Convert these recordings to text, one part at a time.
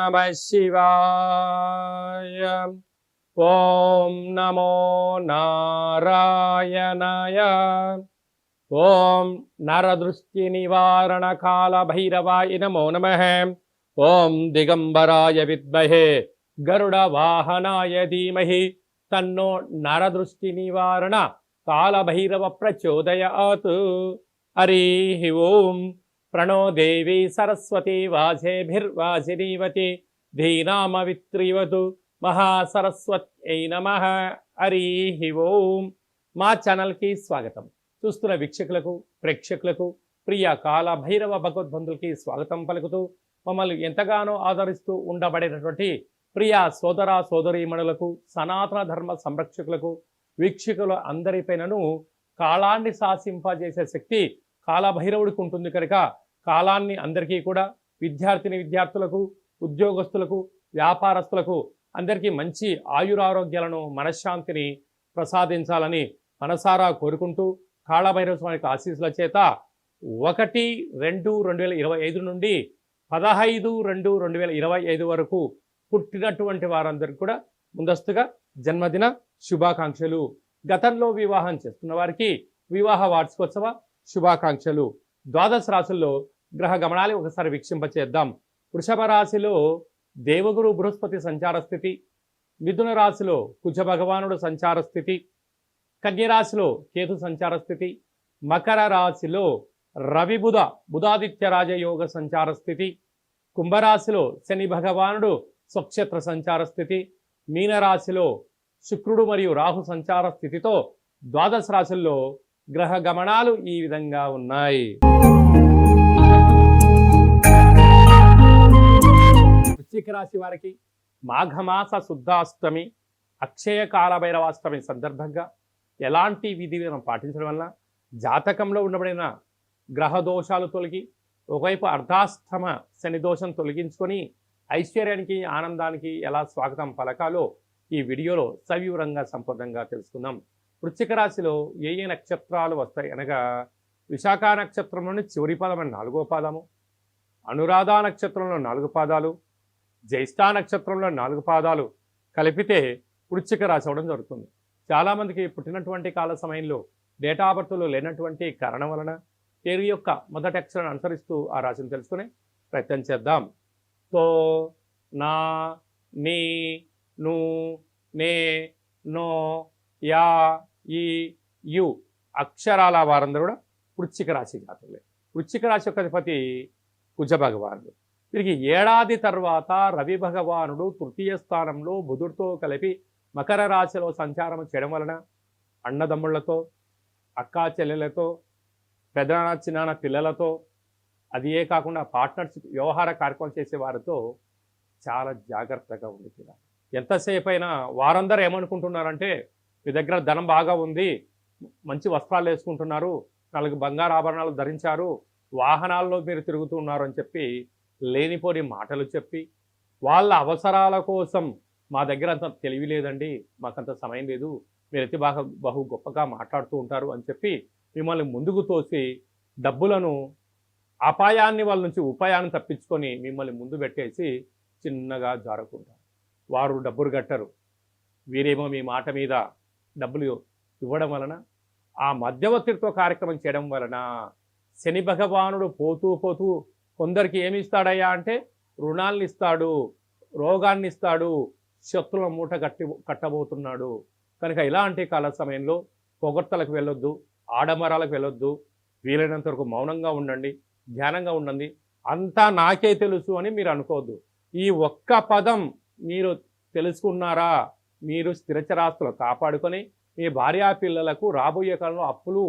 नमः शिवाय। ॐ नमो नारायणाय। ॐ नरदृष्टिनिवारणकालभैरवाय नमो नमः। ॐ दिगंबराय विद्महे गरुडवाहनाय धीमहि तन्नो नरदृष्टिनिवारण कालभैरव प्रचोदयात्। हरिः ओं। प्रणो देवी सरस्वती वाजेभिर्वाजिनीवती धीनामवित्रिवतु महासरस्वत्यै नमः। हरिः ओं। మా ఛానల్కి స్వాగతం. చూస్తున్న వీక్షకులకు ప్రేక్షకులకు ప్రియ కాల భైరవ భగవద్బంధులకి స్వాగతం పలుకుతూ మమ్మల్ని ఎంతగానో ఆదరిస్తూ ఉండబడేటటువంటి ప్రియ సోదర సోదరీమణులకు సనాతన ధర్మ సంరక్షకులకు వీక్షకుల అందరిపైనను కాలాన్ని శాసింపజేసే శక్తి కాలభైరవుడికి ఉంటుంది కనుక కాలాన్ని అందరికీ కూడా విద్యార్థులకు ఉద్యోగస్తులకు వ్యాపారస్తులకు అందరికీ మంచి ఆయురారోగ్యాలను మనశ్శాంతిని ప్రసాదించాలని మనసారా కోరుకుంటూ కాళభైరవ స్వామికి ఆశీస్సుల చేత 1-2-2025 నుండి 15-2-2025 వరకు పుట్టినటువంటి వారందరికీ కూడా ముందస్తుగా జన్మదిన శుభాకాంక్షలు. గతంలో వివాహం చేస్తున్న వారికి వివాహ వార్షికోత్సవ శుభాకాంక్షలు. ద్వాదశ రాశుల్లో గ్రహ గమనాలు ఒకసారి వీక్షింపచేద్దాం. వృషభ రాశిలో దేవగురు బృహస్పతి సంచార స్థితి, మిథున రాశిలో కుజ భగవానుడు సంచార స్థితి, కన్యరాశిలో కేతు సంచార స్థితి, మకర రాశిలో రవి బుధాదిత్య రాజయోగ సంచార స్థితి, కుంభరాశిలో శని భగవానుడు స్వక్షేత్ర సంచార స్థితి, మీనరాశిలో శుక్రుడు మరియు రాహు సంచార స్థితితో ద్వాదశ రాశుల్లో గ్రహ గమనాలు ఈ విధంగా ఉన్నాయి. వృశ్చిక రాశి వారికి మాఘమాస శుద్ధాష్టమి అక్షయ కాలభైరవాష్టమి సందర్భంగా ఎలాంటి విధి పాటించడం వల్ల జాతకంలో ఉండబడిన గ్రహ దోషాలు తొలగి ఒకవైపు అర్ధాష్టమ శని దోషం తొలగించుకొని ఐశ్వర్యానికి ఆనందానికి ఎలా స్వాగతం పలకాలో ఈ వీడియోలో సవివరంగా సంపూర్ణంగా తెలుసుకుందాం. వృశ్చిక రాశిలో ఏ నక్షత్రాలు వస్తాయి అనగా విశాఖ నక్షత్రంలోని చివరి పాదం అని 4వ పాదము, అనురాధ నక్షత్రంలో 4 పాదాలు, జ్యేష్ఠ నక్షత్రంలో 4 పాదాలు కలిపితే వృశ్చిక రాశి అవడం జరుగుతుంది. చాలామందికి పుట్టినటువంటి కాల సమయంలో డేటా ఆఫ్ బర్త్లో లేనటువంటి కారణం వలన పేరు యొక్క మొదటి అక్షరాన్ని అనుసరిస్తూ ఆ రాశిని తెలుసుకునే ప్రయత్నం చేద్దాం. తో, నా, నీ, ను, నే, నో, యా, ఈ, యు అక్షరాల వారందరూ కూడా వృశ్చిక రాశి జాతకులే. వృశ్చిక రాశి యొక్క అధిపతి కుజ భగవానుడు. వీరికి ఏడాది తర్వాత రవి భగవానుడు తృతీయ స్థానంలో బుధుడితో కలిపి మకర రాశిలో సంచారం చేయడం వలన అన్నదమ్ముళ్లతో, అక్కా చెల్లెలతో, పెదనాన్న చిన్నాన్న పిల్లలతో, అది ఏ కాకుండా పార్ట్నర్షిప్ వ్యవహార కార్యక్రమం చేసే వారితో చాలా జాగ్రత్తగా ఉంది. ఎంతసేపు అయినా వారందరూ ఏమనుకుంటున్నారంటే మీ దగ్గర ధనం బాగా ఉంది, మంచి వస్త్రాలు వేసుకుంటున్నారు, 4 బంగారు ఆభరణాలు ధరించారు, వాహనాల్లో మీరు తిరుగుతున్నారు అని చెప్పి లేనిపోని మాటలు చెప్పి వాళ్ళ అవసరాల కోసం మా దగ్గర అంత తెలివి లేదండి, మాకంత సమయం లేదు, మీరైతే బహు గొప్పగా మాట్లాడుతూ ఉంటారు అని చెప్పి మిమ్మల్ని ముందుకు తోసి డబ్బులను అపాయాన్ని వాళ్ళ నుంచి ఉపాయాన్ని తప్పించుకొని మిమ్మల్ని ముందు పెట్టేసి చిన్నగా జారుకుంటారు. వారు డబ్బులు కట్టరు, వీరేమో మీ మాట మీద డబ్బులు ఇవ్వడం వలన ఆ మధ్యవర్తిత్వ కార్యక్రమం చేయడం వలన శని భగవానుడు పోతూ కొందరికి ఏమి ఇస్తాడయ్యా అంటే రుణాలను ఇస్తాడు, రోగాన్ని ఇస్తాడు, శత్రువుల మూట కట్టబోతున్నాడు. కనుక ఇలాంటి కాల సమయంలో పొగడ్తలకు వెళ్ళొద్దు, ఆడంబరాలకు వెళ్ళొద్దు, వీలైనంత వరకు మౌనంగా ఉండండి, ధ్యానంగా ఉండండి. అంతా నాకే తెలుసు అని మీరు అనుకోవద్దు. ఈ ఒక్క పదం మీరు తెలుసుకున్నారా, మీరు స్థిరచరాస్తులు కాపాడుకొని మీ భార్యా పిల్లలకు రాబోయే కాలంలో అప్పులు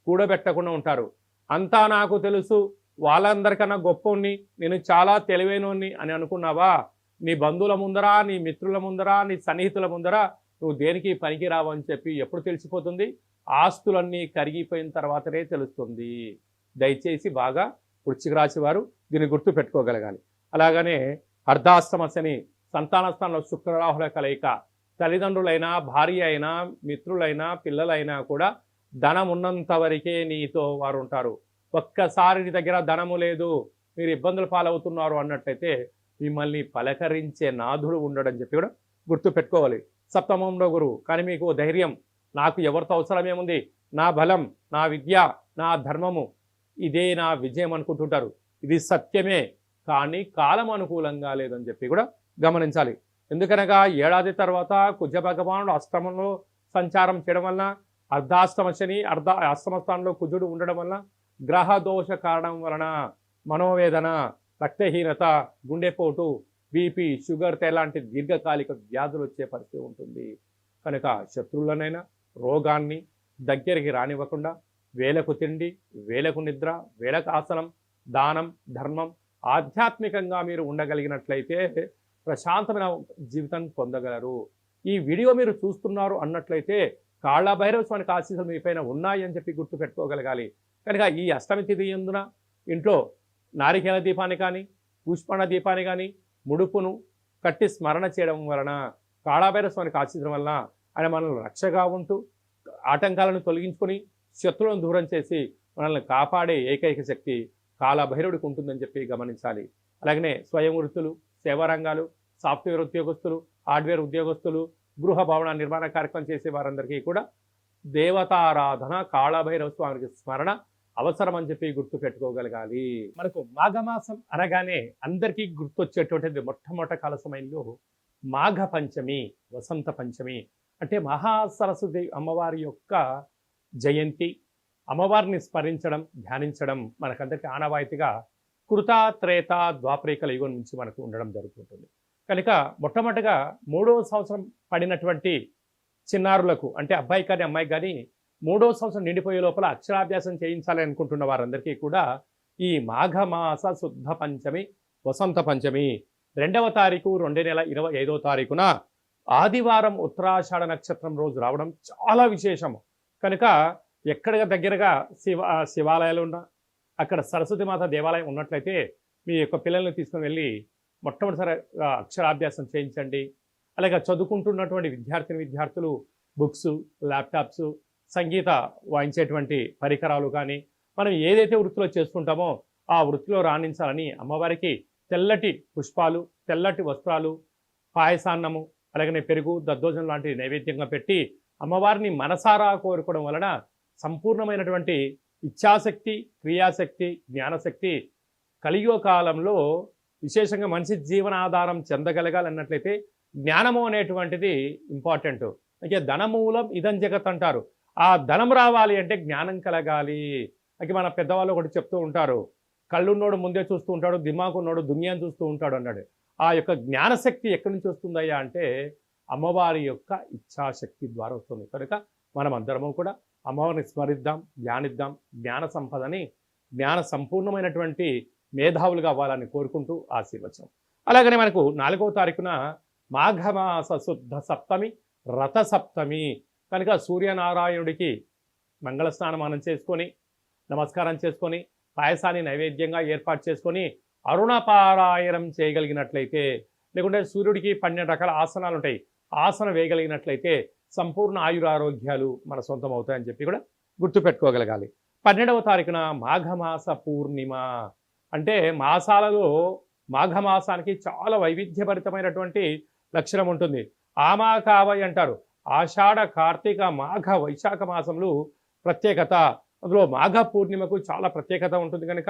కూడబెట్టకుండా ఉంటారు. అంతా నాకు తెలుసు, వాళ్ళందరికన్నా గొప్పని, నేను చాలా తెలివైనోని అని అనుకున్నావా, నీ బంధువుల ముందరా, నీ మిత్రుల ముందరా, నీ సన్నిహితుల ముందరా నువ్వు దేనికి పనికి రావని చెప్పి ఎప్పుడు తెలిసిపోతుంది? ఆస్తులన్నీ కరిగిపోయిన తర్వాతనే తెలుస్తుంది. దయచేసి బాగా వృశ్చిక రాశి వారు దీన్ని గుర్తు పెట్టుకోగలగాలి. అలాగనే అర్ధాష్టమ శని, సంతాన స్థానంలో శుక్రరాహుల కలయిక, తల్లిదండ్రులైనా, భార్య అయినా, మిత్రులైనా, పిల్లలైనా కూడా ధనం ఉన్నంత వరకే నీతో వారు ఉంటారు. ఒక్కసారి నీ దగ్గర ధనము లేదు, మీరు ఇబ్బందులు పాలవుతున్నారు అన్నట్లయితే మిమ్మల్ని పలకరించే నాథుడు ఉండడని చెప్పి కూడా గుర్తుపెట్టుకోవాలి. సప్తమంలో గురువు, కానీ మీకు ధైర్యం, నాకు ఎవరితో అవసరమేముంది, నా బలం, నా విద్య, నా ధర్మము, ఇదే నా విజయం అనుకుంటుంటారు. ఇది సత్యమే, కానీ కాలం అనుకూలంగా లేదని చెప్పి కూడా గమనించాలి. ఎందుకనగా ఏడాది తర్వాత కుజ భగవానుడు అష్టమంలో సంచారం చేయడం వలన, అర్ధాష్టమ శని అష్టమ స్థానంలో కుజుడు ఉండడం వలన, గ్రహ దోష కారణం వలన మనోవేదన, రక్తహీనత, గుండెపోటు, బీపీ, షుగర్ లాంటి దీర్ఘకాలిక వ్యాధులు వచ్చే పరిస్థితి ఉంటుంది. కనుక శత్రువులనైనా రోగాన్ని దగ్గరికి రానివ్వకుండా వేలకు తిండి, వేలకు నిద్ర, వేలకు ఆసనం, దానం, ధర్మం, ఆధ్యాత్మికంగా మీరు ఉండగలిగినట్లయితే ప్రశాంతమైన జీవితం పొందగలరు. ఈ వీడియో మీరు చూస్తున్నారు అన్నట్లయితే కాళభైరవ స్వామికి ఆశీస్సులు మీ పైన ఉన్నాయి అని చెప్పి గుర్తుపెట్టుకోగలగాలి. కనుక ఈ అష్టమి తిథి యందున ఇంట్లో నారికేల దీపాన్ని కానీ, పుష్పణ దీపాన్ని కానీ, ముడుపును కట్టి స్మరణ చేయడం వలన, కాళభైరవ స్వామికి ఆశీస్సుల వలన ఆయన మనల్ని రక్షగా ఉంటూ ఆటంకాలను తొలగించుకొని శత్రువులను దూరం చేసి మనల్ని కాపాడే ఏకైక శక్తి కాళభైరవుడికి ఉంటుందని చెప్పి గమనించాలి. అలాగనే స్వయం వృత్తులు, సేవా రంగాలు, సాఫ్ట్వేర్ ఉద్యోగస్తులు, హార్డ్వేర్ ఉద్యోగస్తులు, గృహ భవన నిర్మాణ కార్యక్రమం చేసే వారందరికీ కూడా దేవతారాధన, కాళభైరవ స్వామికి స్మరణ అవసరం అని చెప్పి గుర్తుపెట్టుకోగలగాలి. మనకు మాఘమాసం అనగానే అందరికీ గుర్తొచ్చేటువంటిది మొట్టమొదటి కాల సమయంలో మాఘ పంచమి, వసంత పంచమి. అంటే మహాసరస్వతి అమ్మవారి యొక్క జయంతి, అమ్మవారిని స్మరించడం, ధ్యానించడం మనకందరికీ ఆనవాయితీగా కృత, త్రేత, ద్వాపరికల యుగం నుంచి మనకు ఉండడం జరుగుతుంటుంది. కనుక మొట్టమొదటిగా 3వ సంవత్సరం పడినటువంటి చిన్నారులకు, అంటే అబ్బాయి కానీ అమ్మాయి కానీ 3వ సంవత్సరం నిండిపోయే లోపల అక్షరాభ్యాసం చేయించాలి అనుకుంటున్న వారందరికీ కూడా ఈ మాఘమాస శుద్ధ పంచమి, వసంత పంచమి 2వ తారీఖు 2 నెల 25వ తారీఖున ఆదివారం ఉత్తరాషాఢ నక్షత్రం రోజు రావడం చాలా విశేషము. కనుక ఎక్కడ దగ్గరగా శివాలయాలు ఉన్నా, అక్కడ సరస్వతి మాత దేవాలయం ఉన్నట్లయితే మీ యొక్క పిల్లల్ని తీసుకుని వెళ్ళి మొట్టమొదటిసారిగా అక్షరాభ్యాసం చేయించండి. అలాగే చదువుకుంటున్నటువంటి విద్యార్థులు బుక్స్, ల్యాప్టాప్స్, సంగీత వాయించేటువంటి పరికరాలు కానీ, మనం ఏదైతే వృత్తిలో చేసుకుంటామో ఆ వృత్తిలో రాణించాలని అమ్మవారికి తెల్లటి పుష్పాలు, తెల్లటి వస్త్రాలు, పాయసాన్నము, అలాగనే పెరుగు, దద్దోజనం లాంటి నైవేద్యంగా పెట్టి అమ్మవారిని మనసారా కోరుకోవడం వలన సంపూర్ణమైనటువంటి ఇచ్ఛాశక్తి, క్రియాశక్తి, జ్ఞానశక్తి కలియుగ కాలంలో విశేషంగా మనిషి జీవనాధారం చెందగలగాలన్నట్లయితే జ్ఞానము అనేటువంటిది ఇంపార్టెంట్. అంటే ధనమూలం ఇదం జగత్ అంటారు. ఆ ధనం రావాలి అంటే జ్ఞానం కలగాలి. అయితే మన పెద్దవాళ్ళు ఒకటి చెప్తూ ఉంటారు, కళ్ళున్నోడు ముందే చూస్తూ ఉంటాడు, దిమాకున్నోడు దునియాను చూస్తూ ఉంటాడు అన్నాడు. ఆ యొక్క జ్ఞానశక్తి ఎక్కడి నుంచి వస్తుందయ్యా అంటే అమ్మవారి యొక్క ఇచ్ఛాశక్తి ద్వారా వస్తుంది. కనుక మనం అందరము కూడా అమ్మవారిని స్మరిద్దాం, ధ్యానిద్దాం, జ్ఞాన సంపదని, జ్ఞాన సంపూర్ణమైనటువంటి మేధావులుగా అవ్వాలని కోరుకుంటూ ఆశీర్వచనం. అలాగనే మనకు 4వ తారీఖున మాఘమాస శుద్ధ సప్తమి, రథ సప్తమి. కనుక సూర్యనారాయణుడికి మంగళ స్నానం చేసుకొని, నమస్కారం చేసుకొని, పాయసాన్ని నైవేద్యంగా ఏర్పాటు చేసుకొని అరుణపారాయణం చేయగలిగినట్లయితే, లేకుంటే సూర్యుడికి 12 రకాల ఆసనాలు ఉంటాయి, ఆసనం వేయగలిగినట్లయితే సంపూర్ణ ఆయురారోగ్యాలు మన సొంతం అవుతాయని చెప్పి కూడా గుర్తుపెట్టుకోగలగాలి. 12వ తారీఖున మాఘమాస పూర్ణిమ. అంటే మాసాలలో మాఘమాసానికి చాలా వైవిధ్యభరితమైనటువంటి లక్షణం ఉంటుంది. ఆమాకావై అంటారు. ఆషాఢ, కార్తీక, మాఘ, వైశాఖ మాసములు ప్రత్యేకత. అందులో మాఘ పూర్ణిమకు చాలా ప్రత్యేకత ఉంటుంది. కనుక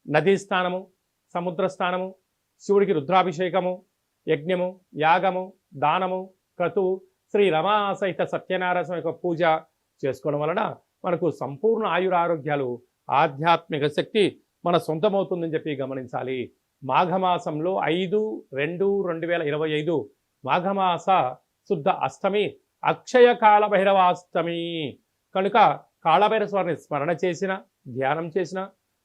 నదీ స్నానము, సముద్ర స్నానము, శివుడికి రుద్రాభిషేకము, యజ్ఞము, యాగము, దానము, క్రతువు, శ్రీ రమా సహిత సత్యనారాయణ యొక్క పూజ చేసుకోవడం వలన మనకు సంపూర్ణ ఆయురారోగ్యాలు, ఆధ్యాత్మిక శక్తి మన సొంతమవుతుందని చెప్పి గమనించాలి. మాఘమాసంలో 5/2/2025 మాఘమాస శుద్ధ అష్టమి, అక్షయ కాళభైరవాష్టమి. కనుక కాళభైరవ స్వామిని స్మరణ చేసిన, ధ్యానం చేసిన,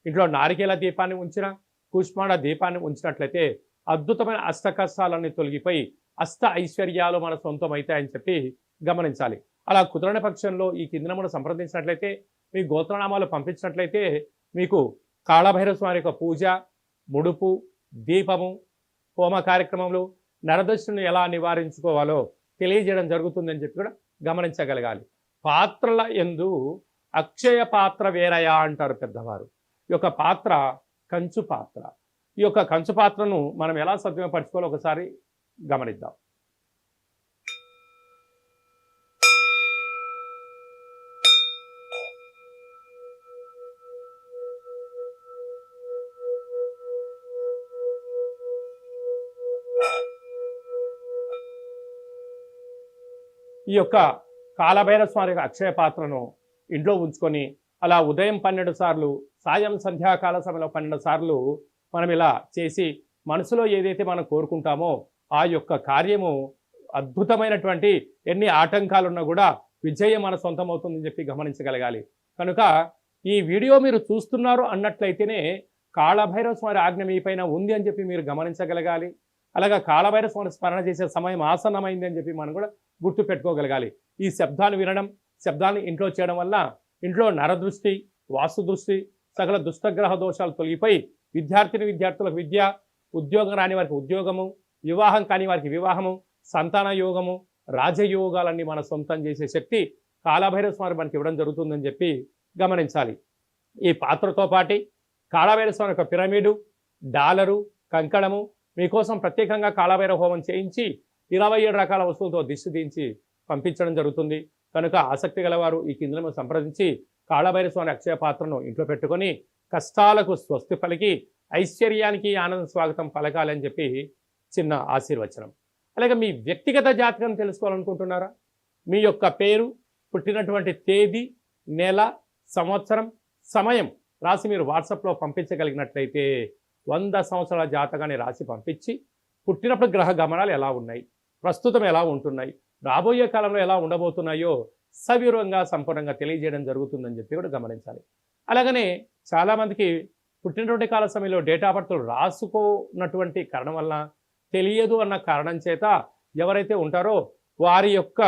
ఇంట్లో నారికేల దీపాన్ని ఉంచిన, కుష్మాండ దీపాన్ని ఉంచినట్లయితే అద్భుతమైన అష్ట కష్టాలన్నీ తొలగిపోయి అష్ట ఐశ్వర్యాలు మన సొంతం అవుతాయని చెప్పి గమనించాలి. అలా కుదరని పక్షంలో ఈ కింద మనం సంప్రదించినట్లయితే, మీ గోత్రనామాలు పంపించినట్లయితే మీకు కాళభైరవ స్వామి యొక్క పూజ, ముడుపు, దీపము, హోమ కార్యక్రమంలో నరదృష్టిని ఎలా నివారించుకోవాలో తెలియజేయడం జరుగుతుందని చెప్పి కూడా గమనించగలగాలి. పాత్రల యందు అక్షయ పాత్ర వేరయా అంటారు పెద్దవారు. ఈ యొక్క పాత్ర కంచు పాత్ర. ఈ యొక్క కంచు పాత్రను మనం ఎలా సద్వినియోగపరచుకోవాలో ఒకసారి గమనిద్దాం. ఈ యొక్క కాలభైరవ స్వామి యొక్క అక్షయ పాత్రను ఇంట్లో ఉంచుకొని అలా ఉదయం 12 సార్లు, సాయం సంధ్యాకాల సమయంలో 12 సార్లు మనం ఇలా చేసి మనసులో ఏదైతే మనం కోరుకుంటామో ఆ యొక్క కార్యము అద్భుతమైనటువంటి ఎన్ని ఆటంకాలున్నా కూడా విజయం మన సొంతం అవుతుందని చెప్పి గమనించగలగాలి. కనుక ఈ వీడియో మీరు చూస్తున్నారు అన్నట్లయితేనే కాళభైరవ స్వామి ఆజ్ఞ మీ పైన ఉంది అని చెప్పి మీరు గమనించగలగాలి. అలాగా కాళభైరవ స్వామి స్మరణ చేసే సమయం ఆసన్నమైంది అని చెప్పి మనం కూడా గుర్తు పెట్టుకోగలగాలి. ఈ శబ్దాన్ని వినడం, శబ్దాన్ని ఇంట్లో చేయడం వల్ల ఇంట్లో నరదృష్టి, వాస్తు దృష్టి, సకల దుష్టగ్రహ దోషాలు తొలగిపోయి విద్యార్థులకు విద్య, ఉద్యోగం రాని వారికి ఉద్యోగము, వివాహం కాని వారికి వివాహము, సంతాన యోగము, రాజయోగాలన్నీ మన సొంతం చేసే శక్తి కాళభైరవ స్వామి మనకి ఇవ్వడం జరుగుతుందని చెప్పి గమనించాలి. ఈ పాత్రతో పాటి కాళభైరవ స్వామి యొక్క పిరమిడు, డాలరు, కంకణము మీకోసం ప్రత్యేకంగా కాళభైరవ హోమం చేయించి 27 రకాల వస్తువులతో దిష్టి దించి పంపించడం జరుగుతుంది. కనుక ఆసక్తి గలవారు ఈ కింద సంప్రదించి కాళభైరవ స్వామి అక్షయ పాత్రను ఇంట్లో పెట్టుకొని కష్టాలకు స్వస్తి పలికి ఐశ్వర్యానికి ఆనంద స్వాగతం పలకాలి అని చెప్పి చిన్న ఆశీర్వచనం. అలాగే మీ వ్యక్తిగత జాతకం తెలుసుకోవాలనుకుంటున్నారా? మీ యొక్క పేరు, పుట్టినటువంటి తేదీ, నెల, సంవత్సరం, సమయం రాసి మీరు వాట్సాప్లో పంపించగలిగినట్లయితే 100 సంవత్సరాల జాతకాన్ని రాసి పంపించి పుట్టినప్పుడు గ్రహ గమనాలు ఎలా ఉన్నాయి, ప్రస్తుతం ఎలా ఉంటున్నాయి, రాబోయే కాలంలో ఎలా ఉండబోతున్నాయో సవివరంగా సంపూర్ణంగా తెలియజేయడం జరుగుతుందని చెప్పి కూడా గమనించాలి. అలాగనే చాలామందికి పుట్టినటువంటి కాల సమయంలో డేటా బర్త్లు రాసుకున్నటువంటి కారణం వల్ల తెలియదు అన్న కారణం చేత ఎవరైతే ఉంటారో వారి యొక్క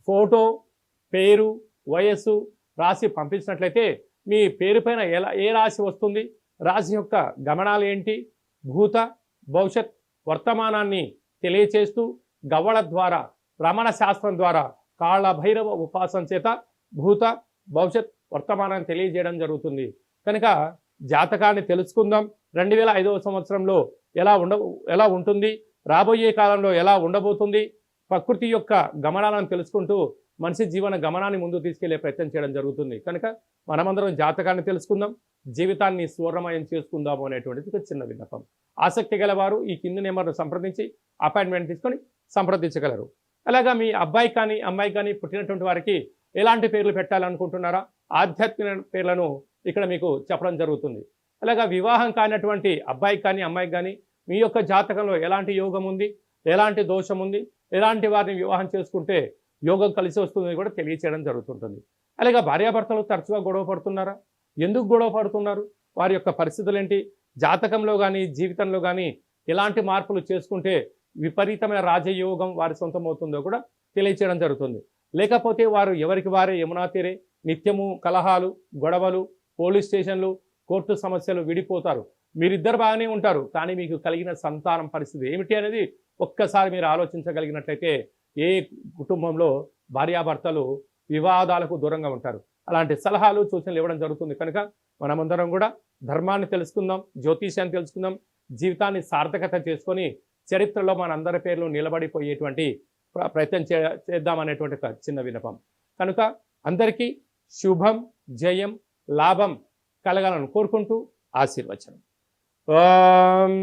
ఫోటో, పేరు, వయస్సు రాసి పంపించినట్లయితే మీ పేరు పైన ఏ రాశి వస్తుంది, రాశి యొక్క గమనాలు ఏంటి, భూత భవిష్యత్ వర్తమానాన్ని తెలియచేస్తూ గవ్వల ద్వారా, రమణ శాస్త్రం ద్వారా కాళభైరవ ఉపాసన చేత భూత భవిష్యత్ వర్తమానాన్ని తెలియజేయడం జరుగుతుంది. కనుక జాతకాన్ని తెలుసుకుందాం. 2005వ సంవత్సరంలో ఎలా ఉంటుంది, రాబోయే కాలంలో ఎలా ఉండబోతుంది, ప్రకృతి యొక్క గమనాలను తెలుసుకుంటూ మనిషి జీవన గమనాన్ని ముందు తీసుకెళ్లే ప్రయత్నం చేయడం జరుగుతుంది. కనుక మనమందరం జాతకాన్ని తెలుసుకుందాం, జీవితాన్ని స్వర్ణమయం చేసుకుందాము అనేటువంటిది ఒక చిన్న విన్నపం. ఆసక్తి గలవారు ఈ కింది నెంబర్ను సంప్రదించి అపాయింట్మెంట్ తీసుకొని సంప్రదించగలరు. అలాగా మీ అబ్బాయి కానీ అమ్మాయి కానీ పుట్టినటువంటి వారికి ఎలాంటి పేర్లు పెట్టాలనుకుంటున్నారా? ఆధ్యాత్మిక పేర్లను ఇక్కడ మీకు చెప్పడం జరుగుతుంది. అలాగా వివాహం కానటువంటి అబ్బాయి కానీ అమ్మాయి కానీ మీ యొక్క జాతకంలో ఎలాంటి యోగం ఉంది, ఎలాంటి దోషం ఉంది, ఎలాంటి వారిని వివాహం చేసుకుంటే యోగం కలిసి వస్తుందని కూడా తెలియచేయడం జరుగుతుంటుంది. అలాగే భార్యాభర్తలు తరచుగా గొడవ పడుతున్నారా? ఎందుకు గొడవ పడుతున్నారు? వారి యొక్క పరిస్థితులు ఏంటి? జాతకంలో కానీ జీవితంలో కానీ ఎలాంటి మార్పులు చేసుకుంటే విపరీతమైన రాజయోగం వారి సొంతం అవుతుందో కూడా తెలియచేయడం జరుగుతుంది. లేకపోతే వారు ఎవరికి వారే యమునా తీరే నిత్యము కలహాలు, గొడవలు, పోలీస్ స్టేషన్లు, కోర్టు సమస్యలు, విడిపోతారు. మీరిద్దరు బాగానే ఉంటారు, కానీ మీకు కలిగిన సంతానం పరిస్థితి ఏమిటి అనేది ఒక్కసారి మీరు ఆలోచించగలిగినట్లయితే ఏ కుటుంబంలో భార్యాభర్తలు వివాదాలకు దూరంగా ఉంటారు. అలాంటి సలహాలు, సూచనలు ఇవ్వడం జరుగుతుంది. కనుక మనమందరం కూడా ధర్మాన్ని తెలుసుకుందాం, జ్యోతిష్యాన్ని తెలుసుకుందాం, జీవితాన్ని సార్థకత చేసుకొని చరిత్రలో మనందరి పేర్లు నిలబడిపోయేటువంటి ప్రయత్నం చేద్దామనేటువంటి ఒక చిన్న విన్నపం. కనుక అందరికీ శుభం, జయం, లాభం కలగాలని కోరుకుంటూ ఆశీర్వచనం. ఓం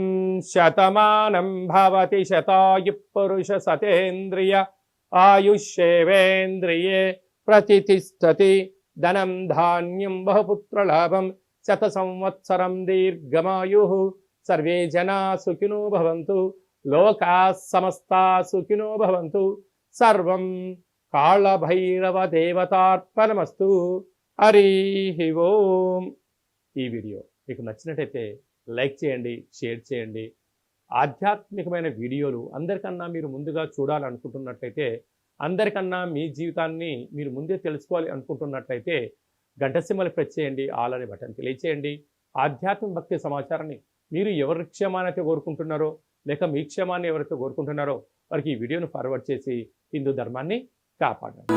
శతమానం భవతి శతాయు పురుష సతేంద్రియ ఆయుష్యేవేంద్రియే ప్రతిష్టతి ధనం ధాన్యం బహుపుత్రలాభం శత సంవత్సరం దీర్ఘమాయు సర్వే జనా సుఖినో భవంతు లోకా సమస్తా సుఖినో భవంతు సర్వం కాళభైరవ దేవతార్పణమస్తు. హరి ఓం. ఈ వీడియో మీకు నచ్చినట్టయితే లైక్ చేయండి, షేర్ చేయండి. ఆధ్యాత్మికమైన వీడియోలు అందరికన్నా మీరు ముందుగా చూడాలనుకుంటున్నట్లయితే, అందరికన్నా మీ జీవితాన్ని మీరు ముందే తెలుసుకోవాలి అనుకుంటున్నట్లయితే గంట సింబల్ ప్రెస్ చేయండి, ఆల్ అనే బటన్ తెలియచేయండి. ఆధ్యాత్మిక భక్తి సమాచారాన్ని మీరు ఎవరి క్షేమానైతే కోరుకుంటున్నారో లేక మీ క్షేమాన్ని ఎవరైతే కోరుకుంటున్నారో వారికి ఈ వీడియోను ఫార్వర్డ్ చేసి హిందూ ధర్మాన్ని కాపాడండి.